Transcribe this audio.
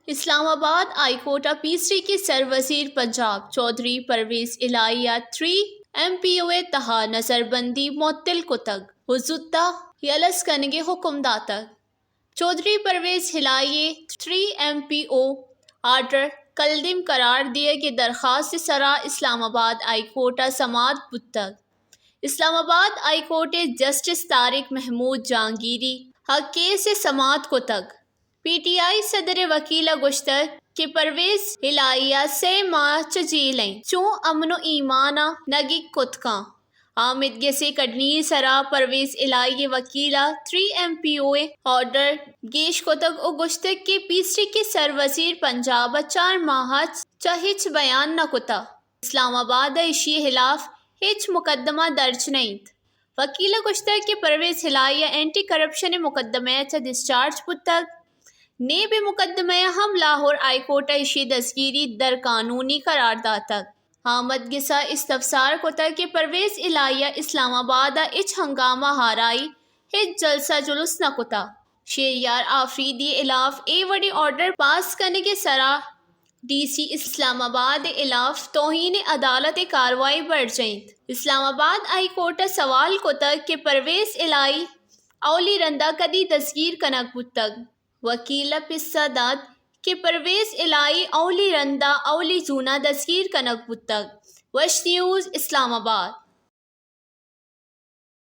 اسلام آباد high court پیسری کے سر وزیر پنجاب چودھری پرویز الہیہ 3 MPO تہا نظر بندی معطل کتگ حضوتہ یلس کنگے حکم داتگ چودھری پرویز الہیہ 3 MPO آرڈر کلدم قرار دیے کہ درخواست سرا اسلام آباد ہائی کورٹ سماعت بتگ Islamabad high court justice Tariq Mahmood Jahangiri حق کیس سماعت کتگ PTI صدر وکیل گشتر کہ پرویز الہیہ 6 ماہ جیلیں چوں امن و ایمانہ نگی کتکاں آمد گیسے کڈنی سرا پرویز الہیہ وکیلہ 3 MPO آرڈر گیش کتگ او گشتگ کے پیسری کے سر وزیر پنجاب 4 ماہ ہچ بیان نہ کتا اسلام آباد اشی خلاف ہچ مقدمہ درج نہیں وکیل گشتگ کہ پرویز الہیہ اینٹی کرپشن مقدمہ ڈسچارج پتگ نے بے مقدمہ ہم لاہور ہائی کورٹ اشی دستگیری در قانونی قرار داتگ آمد گسا استفسار کتا کہ پرویز الہیہ اسلام آباد اچ ہنگامہ ہارائی ہچ جلسہ جلوس نہ کتا شہریار آفریدی الاف وڈی آرڈر پاس کرنے کے سرا DC اسلام آباد الاف توہین عدالت کاروائی بڑھ جائیں اسلام آباد ہائی کورٹ سوال کتا کہ پرویز الہی اولی رندہ کدی دستگیر کنک بتگ وکیل پسہ داد کہ پرویز الہی اولی رندہ اولی زونہ دستگیر کنک بتگ وش نیوز اسلام آباد